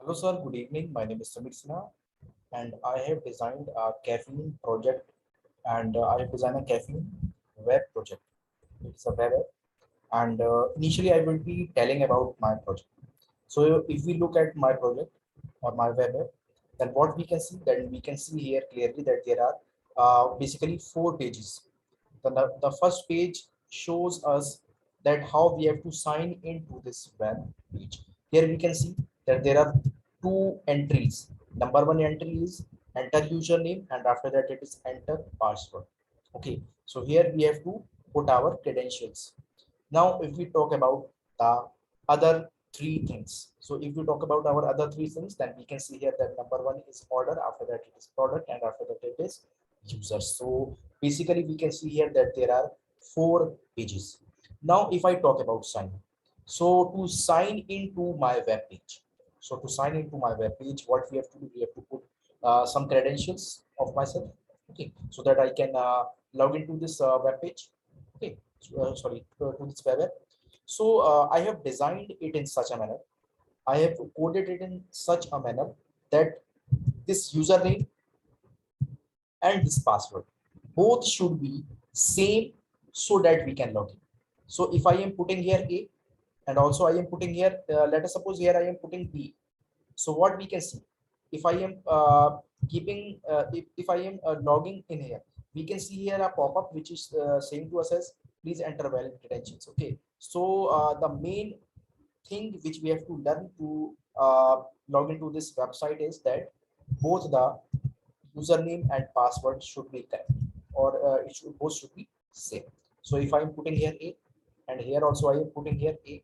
Hello, sir. Good evening. My name is Samir Sinha, and I have designed a caffeine project, and I have designed a caffeine web project. It's a web app, and initially I will be telling about my project. So, if we look at my project or my web app, then what we can see, then we can see here clearly that there are basically 4 pages. The first page shows us that how we have to sign into this web page. Here we can see that there are two entries. Number one entry is enter username, and after that it is enter password. Okay, so here we have to put our credentials. Now, if we talk about the other three things, so if we talk about our other three things, then we can see here that number one is order, after that it is product, and after that it is user. So basically, we can see here that there are 4 pages. Now, if I talk about sign, so to sign into my web page, what we have to do, we have to put some credentials of myself. Okay, so that I can log into this web page. Okay, sorry, to this web app. So I have designed it in such a manner. I have coded it in such a manner that this username and this password both should be same so that we can log in. So if I am putting here A and also I am putting here, let us suppose here I am putting B. So what we can see, if I am if I am logging in here, we can see here a pop-up which is saying to us as please enter valid credentials. Okay, so the main thing which we have to learn to log into this website is that both the username and password should be correct, or both should be same. So if I am putting here A and here also I am putting here A.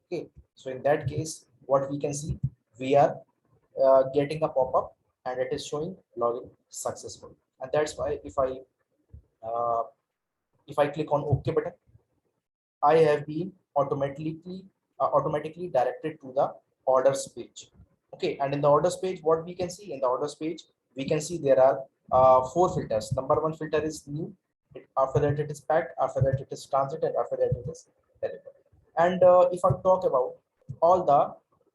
Okay, so in that case, what we can see, we are getting a pop-up and it is showing login successful. And that's why uh, if I click on OK button, I have been automatically directed to the orders page. Okay, and in the orders page, what we can see in the orders page, we can see there are 4 filters. Number one filter is new. After that, it is packed. After that, it is transit, and after that, it is delivered. And if I talk about all the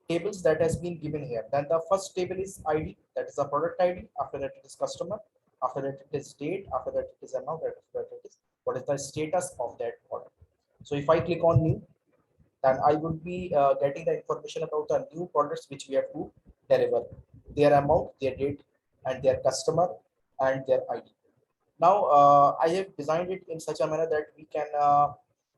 tables that has been given here, then the first table is ID, that is the product ID. After that, it is customer. After that, it is date. After that, it is amount. After that, it is what is the status of that order. So if I click on new, then I would be getting the information about the new products which we have to deliver, their amount, their date, and their customer and their ID. Now I have designed it in such a manner that we can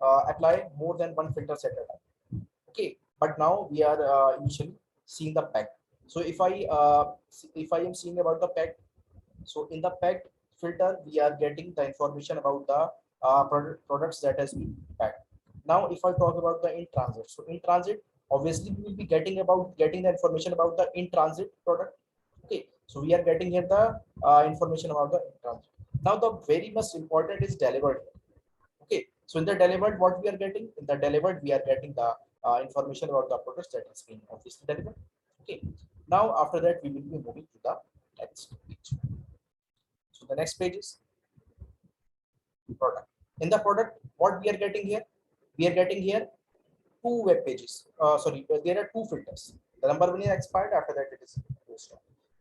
apply more than one filters at a time. Okay, but now we are initially seeing the pack. So if I am seeing about the pack, so in the packed filter, we are getting the information about the products that has been packed. Now, if I talk about the in transit, so in transit, obviously we will be getting the information about the in transit product. Okay, so we are getting here the information about the in transit. Now, the very most important is delivered. Okay, so in the delivered, what we are getting in the delivered, we are getting the information about the products that has been obviously delivered. Okay, now after that, we will be moving to the next page. So the next page is product. In the product, what we are getting here? We are getting here two web pages. There are two filters. The number one is expired. After that, it is post.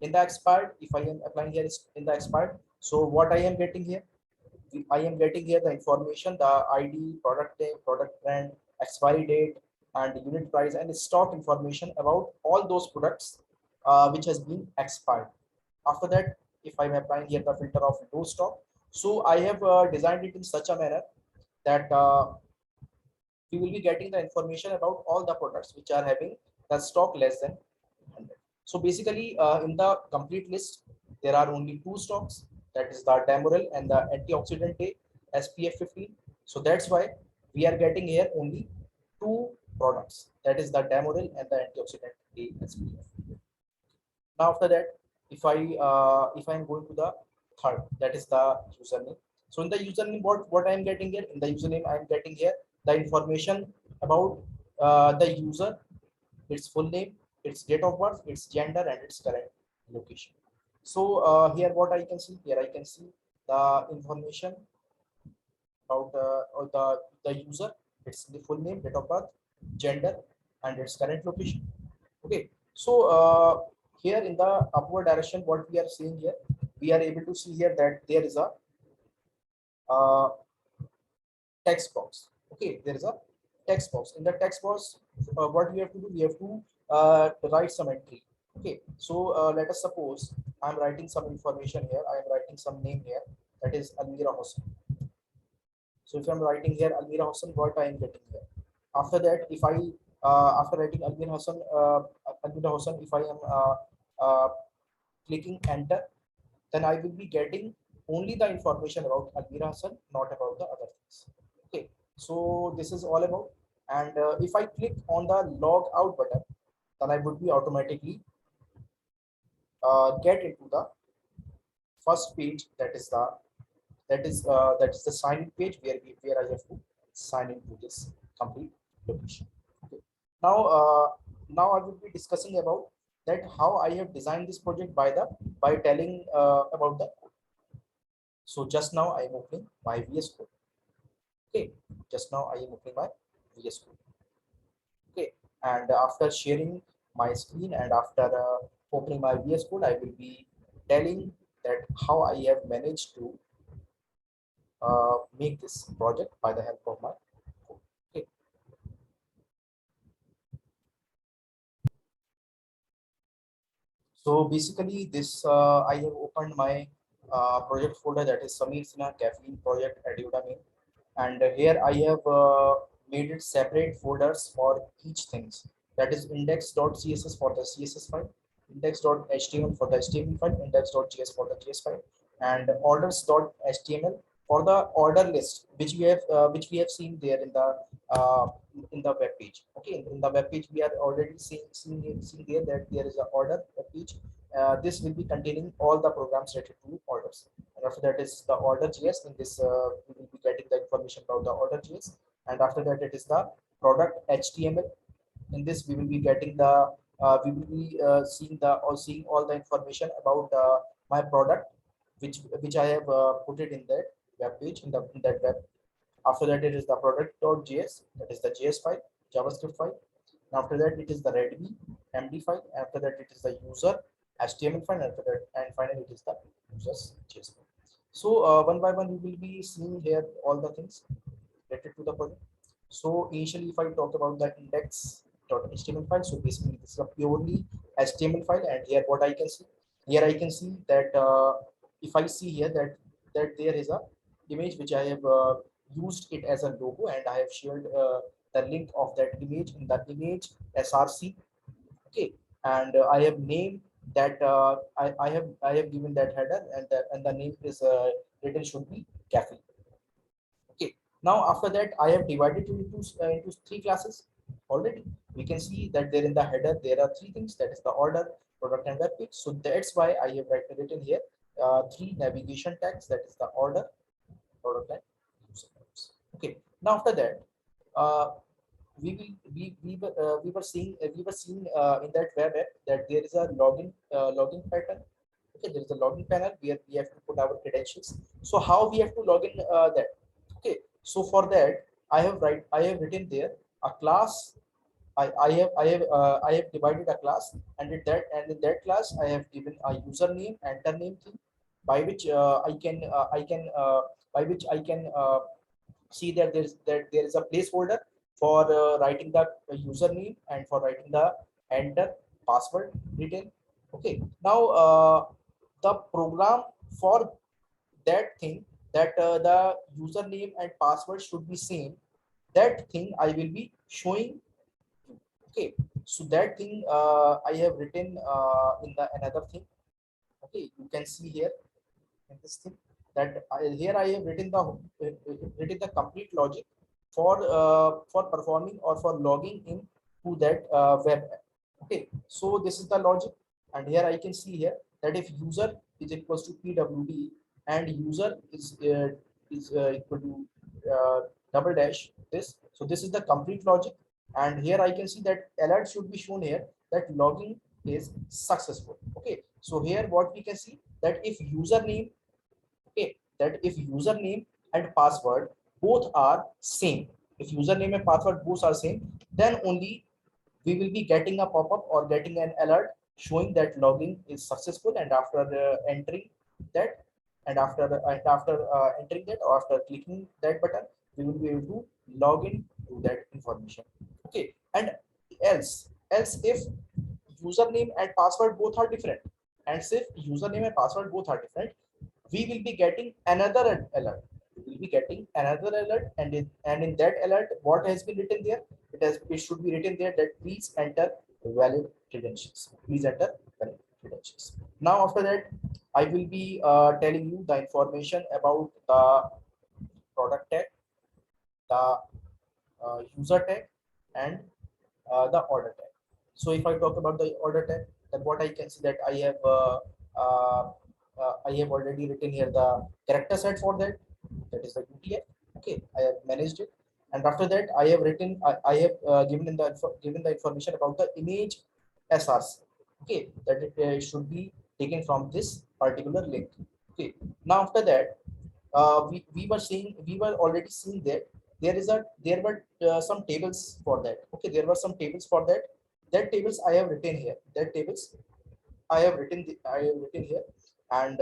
In the expired, if I am applying here is in the expired. So what I am getting here? I am getting here the information, the ID, product name, product brand, expiry date, and unit price and stock information about all those products which has been expired. After that, if I'm applying here the filter of low stock, so I have designed it in such a manner that we will be getting the information about all the products which are having the stock less than 100. So basically, in the complete list, there are only two stocks, that is the Demerol and the antioxidant A SPF 15. So that's why we are getting here only two products, that is the Demerol and the antioxidant A SPF. Now after that, if I'm going to the third, that is the username. So in the username, what I'm getting here in the username, I'm getting here the information about the user, its full name, its date of birth, its gender, and its current location. So here, what I can see here, I can see the information about the user, its the full name, date of birth, gender, and its current location. Okay, So here in the upward direction, what we are seeing here, we are able to see here that there is a uh, text box. Okay, there is a text box. In the text box, what we have to do, we have to write some entry. Okay, so let us suppose I'm writing some information here. I am writing some name here, that is Almira Hossain. So if I'm writing here Almira Hossain, what I am getting here. After that, if I after writing Almira Hossain, if I am uh, clicking enter, then I will be getting only the information about Almira Hassan, not about the other things. Okay, so this is all about. And if I click on the log out button, then I would be automatically get into the first page. That is the sign in page where I have to sign into this complete location. Okay. Now I will be discussing about that how I have designed this project by telling about the. So just now I am opening my VS Code. Okay, just now I am opening my VS Code. Okay, and after sharing my screen and after opening my VS Code, I will be telling that how I have managed to make this project by the help of my code. Okay. So basically, this I have opened my project folder, that is Samir Sinha Caffeine Project at Udemy, and here I have made it separate folders for each things. That is index.css for the CSS file, index.html for the HTML file, index.js for the JS file, and orders.html for the order list, which we have seen there uh, in the web page. Okay, in the web page we are already seeing there that there is a order page. This will be containing all the programs related to orders. And after that is the order.js. In this, we will be getting the information about the order.js. And after that, it is the product HTML. In this, we will be getting the we will be seeing all the information about my product, which I have put it in that web page in that web. After that, it is the product.js, that is the JS file, JavaScript file. And after that, it is the Readme MD file. After that, it is the user HTML file. After that, and finally, it is the users JS file. So one by one, we will be seeing here all the things related to the project. So initially, if I talk about the index.html file, so basically this is a purely HTML file, and here what I can see, here I can see that if I see here that there is a image which I have used it as a logo, and I have shared the link of that image in the image src. Okay, and I have named that I have given that header, and the name is written should be cafe. Okay, now after that I have divided it into three classes already. We can see that there in the header there are three things, that is the order, product, and web page. So that's why I have written here three navigation tags, that is the order, product, and user types. Okay, now after that uh, we were seeing in that web app that there is a login pattern. Okay, there is a login panel where we have to put our credentials. So how we have to log in that? Okay, so for that I have written there a class. I have divided a class, and in that class I have given a username, enter name thing, by which I can by which I can see that there is a placeholder for writing the username and for writing the enter password detail. Okay, now the program for that thing, that the username and password should be same, that thing I will be showing you. Okay, so that thing I have written in the another thing. Okay, you can see here in this thing that here I have written the complete logic for performing or for logging in to that web app. Okay, so this is the logic, and here I can see here that if user is equals to pwd and user is equal to double dash this, so this is the complete logic. And here I can see that alert should be shown here that logging is successful. Okay, so here what we can see that if username, okay, that if username and password both are same, if username and password both are same, then only we will be getting a pop-up or getting an alert showing that login is successful, and after entering that, and after entering that, or after clicking that button, we will be able to log in to that information. Okay, and else if username and password both are different, and if username and password both are different, we will be getting another alert. We will be getting another alert, and in that alert, what has been written there? It should be written there that please enter valid credentials. Please enter valid credentials. Now after that, I will be telling you the information about the product tag, the user tag, and the order tag. So if I talk about the order tag, then what I can see that uh, I have already written here the character set for that. That is the UTF. Okay, I have managed it, and after that I have written. I have given the information about the image SRC. Okay, that it should be taken from this particular link. Okay, now after that, we were already seeing that there were some tables for that. Okay, there were some tables for that. That tables I have written here. That tables I have written here, and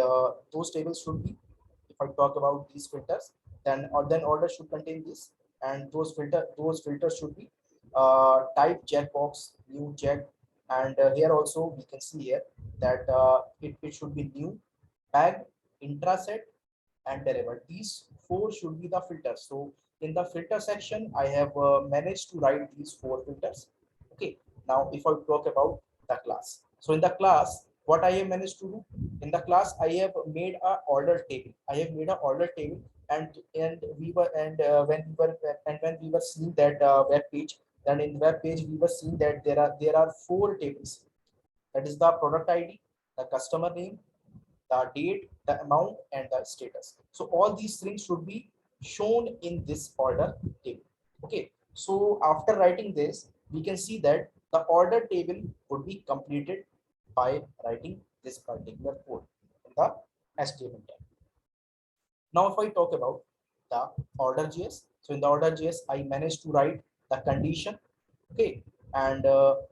those tables should be, if I talk about these filters, then order should contain this, and those filters should be type checkbox, new check, and here also we can see here that it should be new, tag, intraset, and delivered. These four should be the filters. So in the filter section, I have managed to write these four filters. Okay. Now, if I talk about the class, so in the class, what I have managed to do in the class, I have made a order table. I have made an order table, and we were and when we were seeing that web page, then in web page we were seeing that there are four tables. That is the product ID, the customer name, the date, the amount, and the status. So all these things should be shown in this order table. Okay. So after writing this, we can see that the order table would be completed by writing this particular code in the HTML tag. Now, if I talk about the order.js, so in the order.js, I managed to write the condition. Okay, and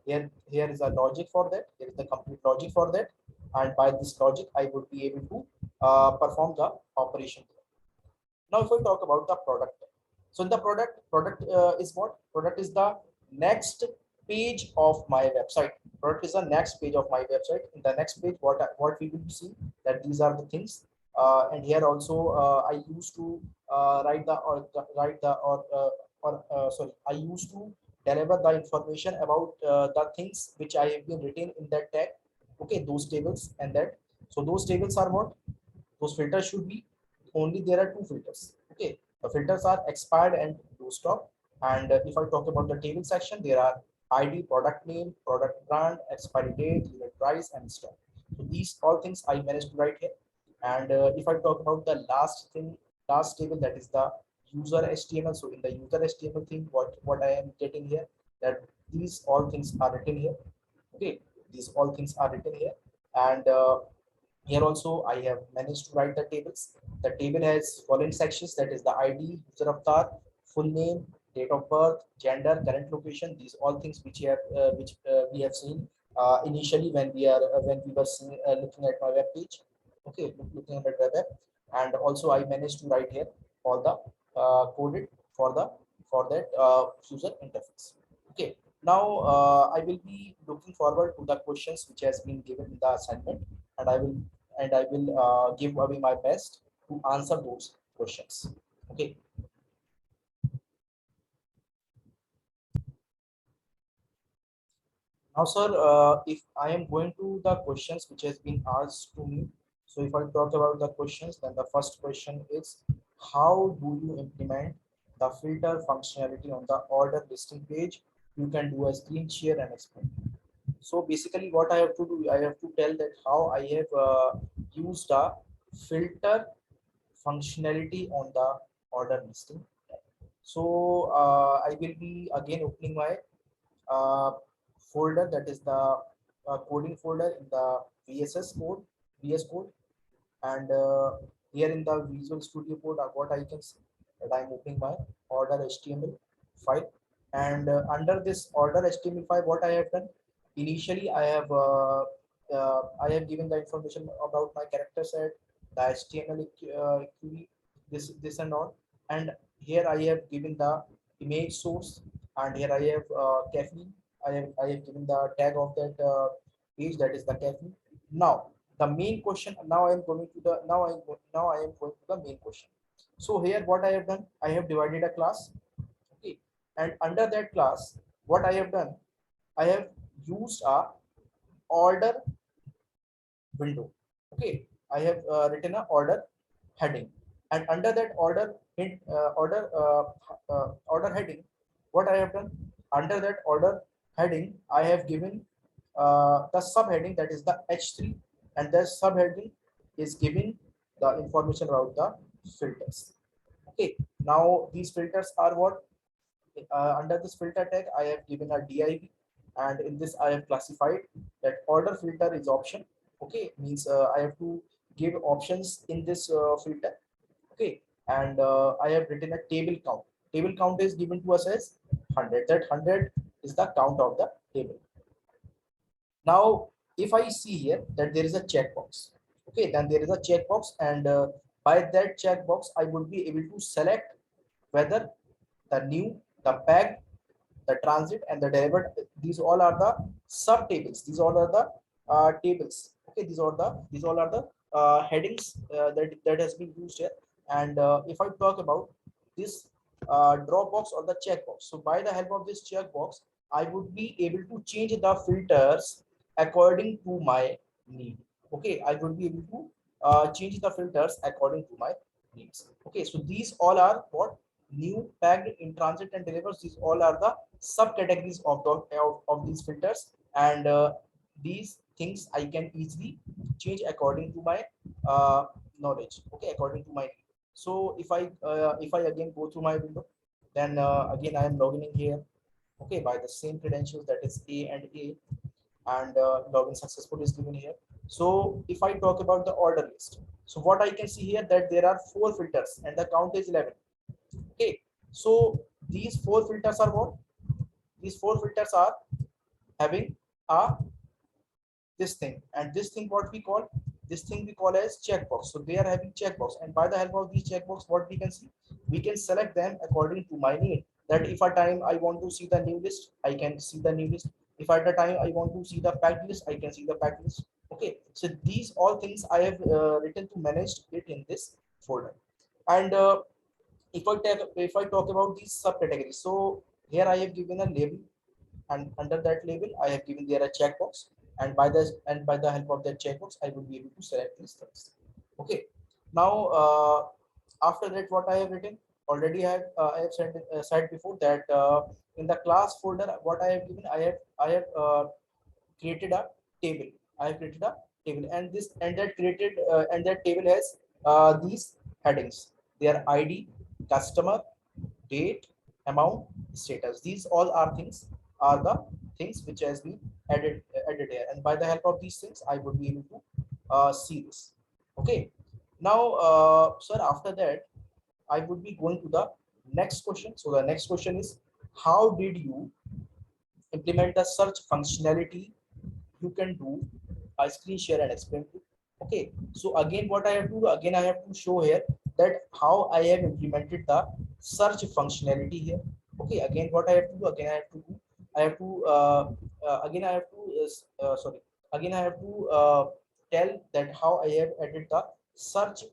here is a logic for that. Here is the complete logic for that, and by this logic, I would be able to perform the operation. Now, if I talk about the product, so in the product is what? Product is the next page of my website. Product is the next page of my website. In the next page, what we will see that these are the things. And here also, I used to write the or sorry, I used to deliver the information about the things which I have been written in that tag. Okay, those tables and that. So those tables are what? Those filters should be only there are two filters. Okay, the filters are expired and do stop. And if I talk about the table section, there are ID, product name, product brand, expiry date, unit price, and stock. So these all things I managed to write here. And if I talk about the last table, that is the user HTML. So in the user HTML thing, what I am getting here, that these all things are written here. Okay, these all things are written here, and here also I have managed to write the tables. The table has following sections, that is the ID, user avatar, full name, date of birth, gender, current location. These all things which we have seen initially when we were seeing, looking at my web page. Okay, looking at the web app, and also I managed to write here all the coded for that user interface. Okay, now I will be looking forward to the questions which has been given in the assignment, and I will give away my best to answer those questions. Okay. Now, sir, if I am going to the questions which has been asked to me, so if I talk about the questions, then the first question is, how do you implement the filter functionality on the order listing page? You can do a screen share and explain. So basically, what I have to do, I have to tell that how I have used a filter functionality on the order listing. So I will be again opening my uh, folder, that is the coding folder in the VS code, and here in the Visual Studio Code, what I can see that I'm opening my order HTML file. And under this order HTML5, what I have done initially, I have given the information about my character set, the HTML query, this and all. And here I have given the image source, and here I have caffeine. I have given the tag of that page, that is the caffeine. Now the main question. Now I am going to the now I am going to the main question. So here what I have done, I have divided a class. Okay, and under that class, what I have done, I have used a order window. Okay, I have written a order heading, and under that order heading, what I have done, under that order heading I have given the subheading, that is the h3, and the subheading is giving the information about the filters. Okay, now these filters are what, under this filter tag I have given a div, and in this I have classified that order filter is option. Okay, means I have to give options in this filter. Okay, and I have written a table count. Table count is given to us as 100. That 100 is the count of the table. Now if I see here that there is a checkbox, okay, then there is a checkbox, and by that checkbox I would be able to select whether the new, the packed, the transit, and the delivered, these all are the sub tables. These all are the tables. Okay, these all are the headings that has been used here. And if I talk about this Dropbox or the checkbox, so by the help of this checkbox I would be able to change the filters according to my need. Okay, I would be able to change the filters according to my needs. Okay, so these all are what, new, packed, in transit, and delivers. These all are the subcategories of of these filters, and these things I can easily change according to my knowledge. Okay, according to my need. So if I again go through my window, then again I am logging in here. Okay, by the same credentials, that is A and A, and login successful is given here. So if I talk about the order list, so what I can see here that there are 4 filters and the count is 11. Okay, so these 4 filters are what? These 4 filters are having a this thing, and this thing what we call, this thing we call as checkbox. So they are having checkbox, and by the help of these checkbox, what we can see, we can select them according to my need. That if a time I want to see the new list, I can see the new list. If at a time I want to see the packed list, I can see the packed list. Okay, so these all things I have written to manage it in this folder. And if I talk about these subcategories, so here I have given a label, and under that label I have given there a checkbox, and by the help of that checkbox I will be able to select these things. Okay, now after that what I have written already, I have said before that in the class folder what I have given, I have created a table. I have created a table, and this and that created and that table has these headings. Their ID, customer, date, amount, status. These all are the things which has been added here, and by the help of these things, I would be able to see this. Okay. Now, sir, after that, I would be going to the next question. So the next question is, how did you implement the search functionality? You can do a screen share and explain to. Okay, so again what I have to do, again I have to show here that how I have implemented the search functionality here. Okay, again what I have to do, again I have to do, I have to again I have to sorry, again I have to tell that how I have added the search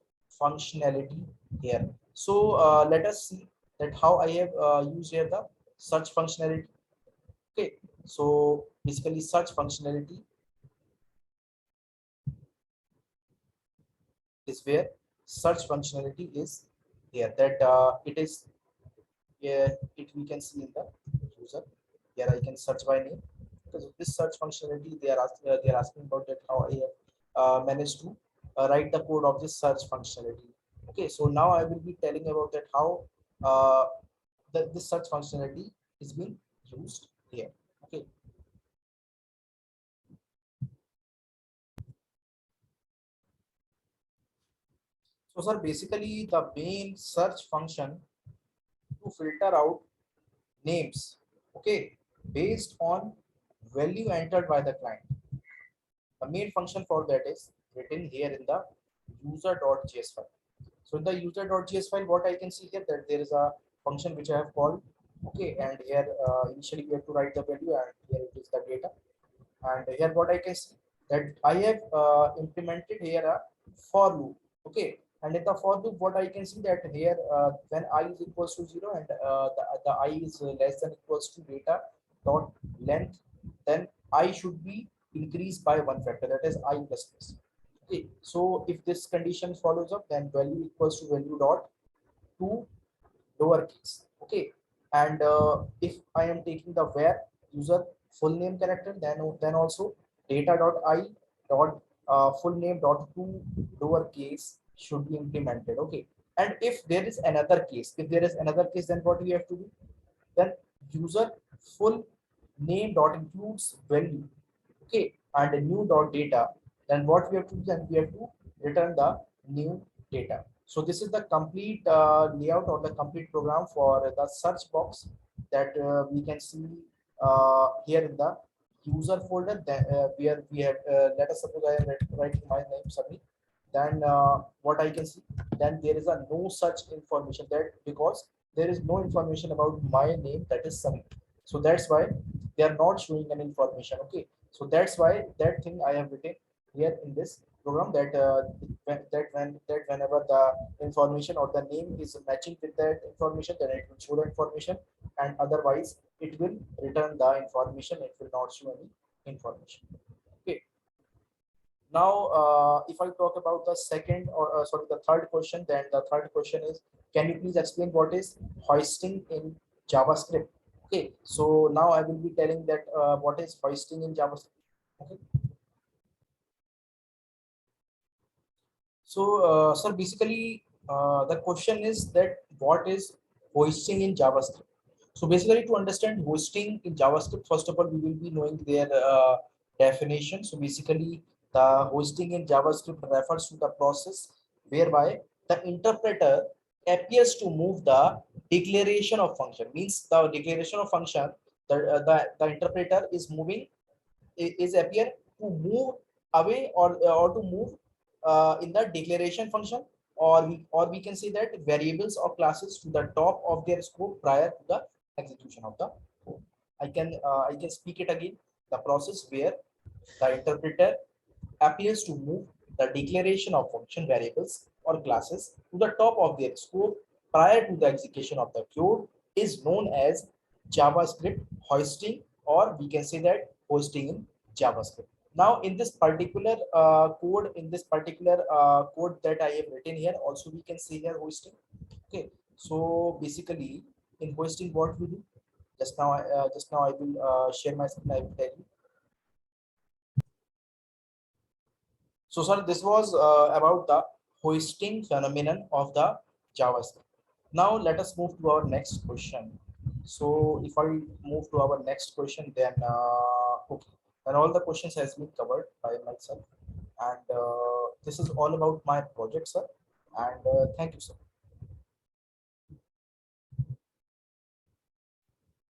functionality here. So let us see that how I have used here the search functionality. Okay, so basically search functionality is where search functionality is here, that it is, yeah, it we can see in the user. Here I can search by name, because of this search functionality they are asking about that how I have managed to write the code of this search functionality. Okay, so now I will be telling about that how uh, this search functionality is being used here. Okay, so sir, basically the main search function to filter out names. Okay, based on value entered by the client. The main function for that is written here in the user.js file. So in the user.js file, what I can see here that there is a function which I have called. Okay, and here initially we have to write the value, and here it is the data. And here what I can see that I have implemented here a for loop. Okay, and in the for loop, what I can see that here when I is equals to 0 and the I is less than equals to data dot length, then I should be increased by one factor, that is I plus plus. Okay, so if this condition follows up, then value equals to value dot to lowercase. Okay, and if I am taking the where user full name character, then also data dot I dot full name dot to lowercase should be implemented. Okay, and if there is another case, then what we have to do? Then user full name dot includes value. Okay, and a new dot data, then what we have to do? Then we have to return the new data. So this is the complete layout or the complete program for the search box that we can see here in the user folder that, where we have, let us suppose I am writing my name Sami, then what I can see, then there is a no such information, that because there is no information about my name, that is Sami. So that's why they are not showing any information. Okay, so that's why that thing I have written here in this program, that whenever the information or the name is matching with that information, then it will show the information, and otherwise it will return the information. It will not show any information. Okay. Now, if I talk about the second or sorry, the third question, then the third question is, can you please explain what is hoisting in JavaScript? Okay, so now I will be telling that what is hoisting in JavaScript. Okay. So, sir, basically, the question is that what is hoisting in JavaScript? So, basically, to understand hosting in JavaScript, first of all, we will be knowing their definition. So, basically, the hosting in JavaScript refers to the process whereby the interpreter appears to move the declaration of function. Means the declaration of function, the interpreter is moving, is appear to move away, or to move in the declaration function, or we can say that variables or classes to the top of their scope prior to the execution of the code. I can speak it again. The process where the interpreter appears to move the declaration of function variables or classes to the top of their scope prior to the execution of the code is known as JavaScript hoisting, or we can say that hosting in JavaScript. Now, in this particular code that I have written here, also we can see here hosting. Okay, so basically in hosting, what we do? Just now I will share my screen. I will tell you. So, sir, this was about the hoisting phenomenon of the JavaScript. Now, let us move to our next question. So, if I move to our next question, then okay, then all the questions has been covered by myself, and this is all about my project, sir. And thank you, sir.